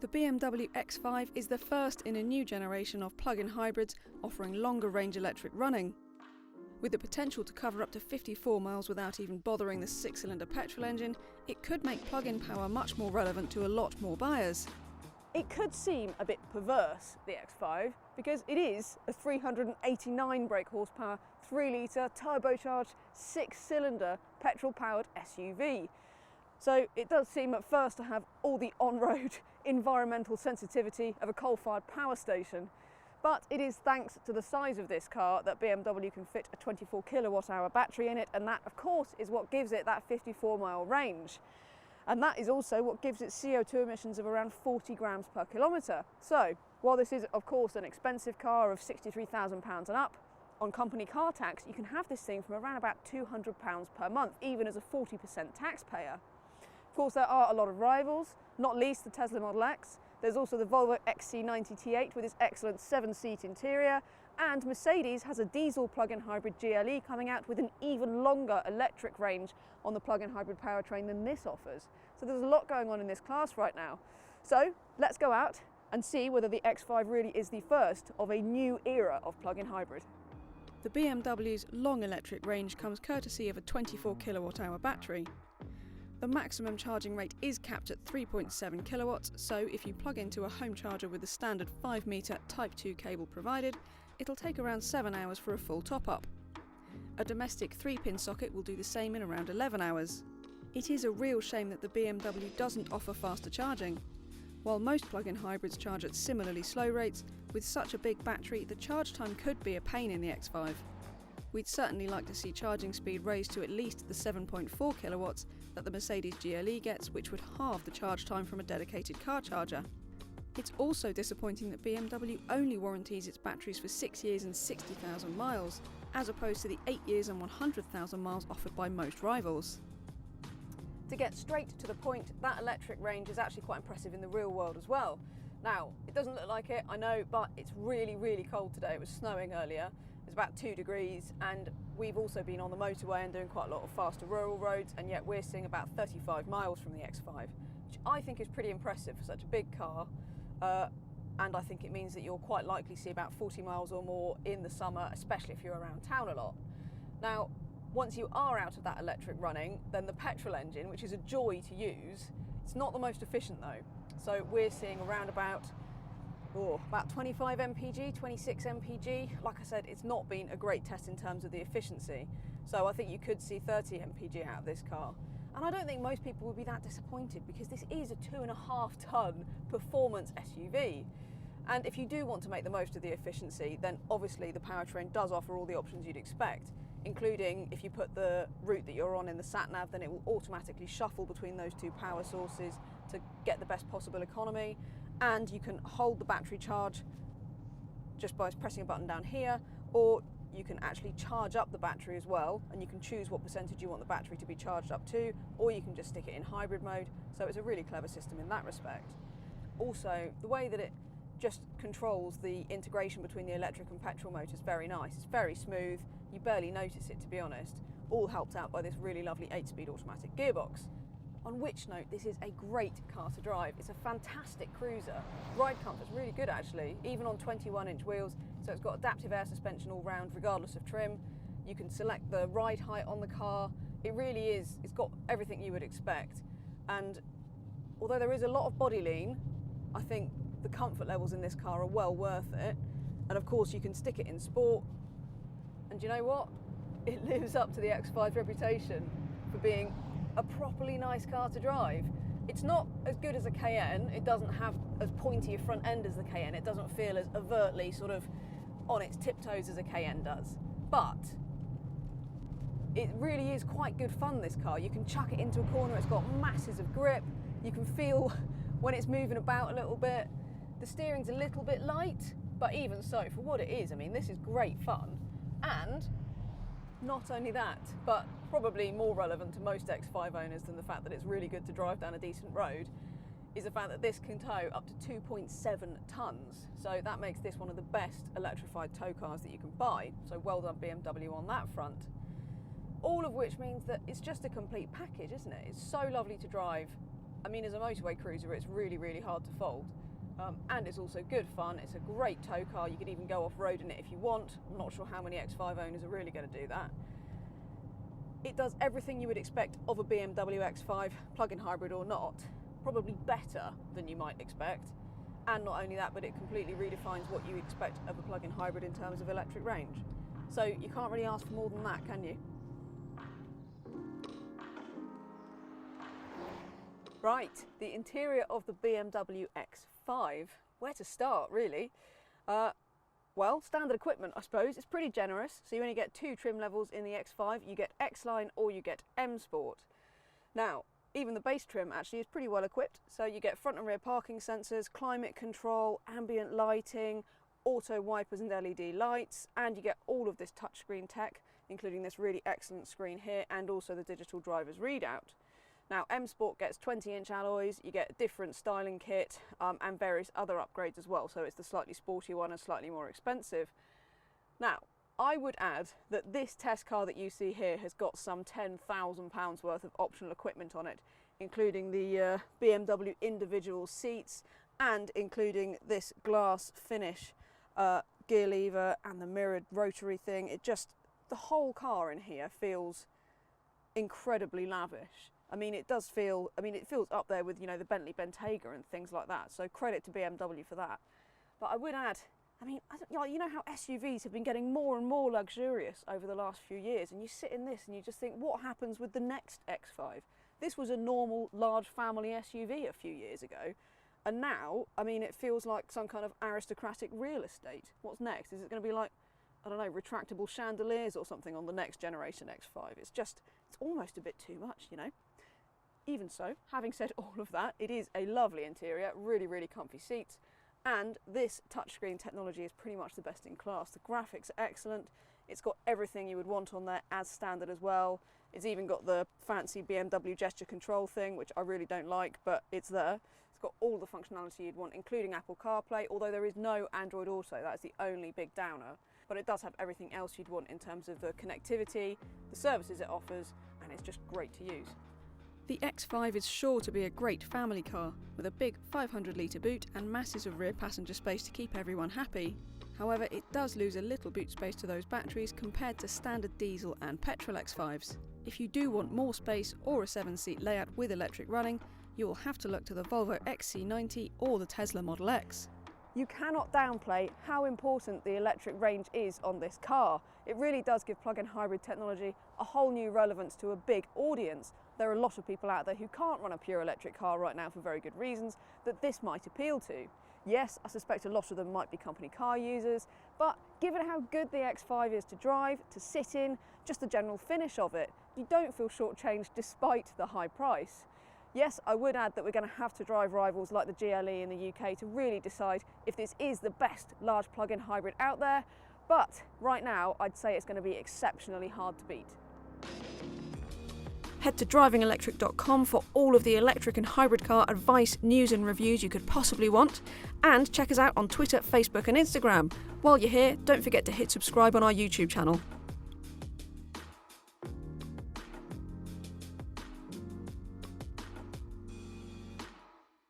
The BMW X5 is the first in a new generation of plug-in hybrids offering longer range electric running. With the potential to cover up to 54 miles without even bothering the 6-cylinder petrol engine, it could make plug-in power much more relevant to a lot more buyers. It could seem a bit perverse, the X5, because it is a 389 brake horsepower, 3-litre turbocharged 6-cylinder petrol-powered SUV. So it does seem at first to have all the on-road environmental sensitivity of a coal-fired power station. But it is thanks to the size of this car that BMW can fit a 24 kilowatt-hour battery in it, and that of course is what gives it that 54-mile range. And that is also what gives it CO2 emissions of around 40 grams per kilometre. So while this is of course an expensive car of £63,000 and up, on company car tax you can have this thing from around about £200 per month, even as a 40% taxpayer. Of course, there are a lot of rivals, not least the Tesla Model X. There's also the Volvo XC90 T8 with its excellent 7-seat interior, and Mercedes has a diesel plug-in hybrid GLE coming out with an even longer electric range on the plug-in hybrid powertrain than this offers. So there's a lot going on in this class right now. So let's go out and see whether the X5 really is the first of a new era of plug-in hybrid. The BMW's long electric range comes courtesy of a 24 kilowatt-hour battery. The maximum charging rate is capped at 3.7 kilowatts, so if you plug into a home charger with the standard 5-metre Type 2 cable provided, it'll take around 7 hours for a full top-up. A domestic 3-pin socket will do the same in around 11 hours. It is a real shame that the BMW doesn't offer faster charging. While most plug-in hybrids charge at similarly slow rates, with such a big battery the charge time could be a pain in the X5. We'd certainly like to see charging speed raised to at least the 7.4 kilowatts that the Mercedes GLE gets, which would halve the charge time from a dedicated car charger. It's also disappointing that BMW only warranties its batteries for 6 years and 60,000 miles, as opposed to the 8 years and 100,000 miles offered by most rivals. To get straight to the point, that electric range is actually quite impressive in the real world as well. Now, it doesn't look like it, I know, but it's really, really cold today. It was snowing earlier. It's about 2 degrees, and we've also been on the motorway and doing quite a lot of faster rural roads, and yet we're seeing about 35 miles from the X5, which I think is pretty impressive for such a big car. And I think it means that you'll quite likely see about 40 miles or more in the summer, especially if you're around town a lot. Now, once you are out of that electric running, then the petrol engine, which is a joy to use, it's not the most efficient though. So we're seeing around about 25 mpg, 26 mpg. Like I said, it's not been a great test in terms of the efficiency. So I think you could see 30 mpg out of this car. And I don't think most people would be that disappointed, because this is a 2.5 ton performance SUV. And if you do want to make the most of the efficiency, then obviously the powertrain does offer all the options you'd expect, including if you put the route that you're on in the sat-nav, then it will automatically shuffle between those two power sources to get the best possible economy. And you can hold the battery charge just by pressing a button down here, or you can actually charge up the battery as well, and you can choose what percentage you want the battery to be charged up to, or you can just stick it in hybrid mode. So it's a really clever system in that respect. Also, the way that it just controls the integration between the electric and petrol motor is very nice. It's very smooth, you barely notice it, to be honest, all helped out by this really lovely 8-speed automatic gearbox. On which note, this is a great car to drive. It's a fantastic cruiser. Ride comfort's really good actually, even on 21-inch wheels. So it's got adaptive air suspension all round, regardless of trim. You can select the ride height on the car. It really is, it's got everything you would expect. And although there is a lot of body lean, I think the comfort levels in this car are well worth it. And of course you can stick it in sport. And you know what? It lives up to the X5's reputation for being a properly nice car to drive. It's not as good as a Cayenne, it doesn't have as pointy a front end as the Cayenne, it doesn't feel as overtly sort of on its tiptoes as a Cayenne does, but it really is quite good fun, this car. You can chuck it into a corner, it's got masses of grip, you can feel when it's moving about a little bit. The steering's a little bit light, but even so, for what it is, I mean, this is great fun. And not only that, but probably more relevant to most X5 owners than the fact that it's really good to drive down a decent road, is the fact that this can tow up to 2.7 tonnes. So that makes this one of the best electrified tow cars that you can buy. So well done BMW on that front. All of which means that it's just a complete package, isn't it? It's so lovely to drive. I mean, as a motorway cruiser, it's really, really hard to fault. And it's also good fun. It's a great tow car. You could even go off-road in it if you want. I'm not sure how many X5 owners are really going to do that. It does everything you would expect of a BMW X5, plug-in hybrid or not, probably better than you might expect. And not only that, but it completely redefines what you expect of a plug-in hybrid in terms of electric range. So you can't really ask for more than that, can you? Right, the interior of the BMW X5. Where to start, really? Well, standard equipment, I suppose. It's pretty generous. So you only get 2 trim levels in the X5. You get X-Line or you get M Sport. Now, even the base trim actually is pretty well equipped. So you get front and rear parking sensors, climate control, ambient lighting, auto wipers and LED lights, and you get all of this touchscreen tech, including this really excellent screen here and also the digital driver's readout. Now, M Sport gets 20-inch alloys, you get a different styling kit and various other upgrades as well, so it's the slightly sporty one and slightly more expensive. Now, I would add that this test car that you see here has got some £10,000 worth of optional equipment on it, including the BMW individual seats and including this glass finish gear lever and the mirrored rotary thing. The whole car in here feels incredibly lavish. I mean, it feels up there with, you know, the Bentley Bentayga and things like that. So credit to BMW for that. But I would add, I mean, you know how SUVs have been getting more and more luxurious over the last few years, and you sit in this and you just think, what happens with the next X5? This was a normal large family SUV a few years ago, and now, I mean, it feels like some kind of aristocratic real estate. What's next? Is it going to be like, I don't know, retractable chandeliers or something on the next generation X5? It's almost a bit too much, you know? Even so, having said all of that, it is a lovely interior, really, really comfy seats, and this touchscreen technology is pretty much the best in class. The graphics are excellent. It's got everything you would want on there as standard as well. It's even got the fancy BMW gesture control thing, which I really don't like, but it's there. It's got all the functionality you'd want, including Apple CarPlay, although there is no Android Auto. That's the only big downer. But it does have everything else you'd want in terms of the connectivity, the services it offers, and it's just great to use. The X5 is sure to be a great family car, with a big 500-litre boot and masses of rear passenger space to keep everyone happy. However, it does lose a little boot space to those batteries compared to standard diesel and petrol X5s. If you do want more space or a 7-seat layout with electric running, you will have to look to the Volvo XC90 or the Tesla Model X. You cannot downplay how important the electric range is on this car. It really does give plug-in hybrid technology a whole new relevance to a big audience. There are a lot of people out there who can't run a pure electric car right now for very good reasons that this might appeal to. Yes, I suspect a lot of them might be company car users, but given how good the X5 is to drive, to sit in, just the general finish of it, you don't feel shortchanged despite the high price. Yes, I would add that we're going to have to drive rivals like the GLE in the UK to really decide if this is the best large plug-in hybrid out there, but right now I'd say it's going to be exceptionally hard to beat. Head to DrivingElectric.com for all of the electric and hybrid car advice, news and reviews you could possibly want, and check us out on Twitter, Facebook and Instagram. While you're here, don't forget to hit subscribe on our YouTube channel.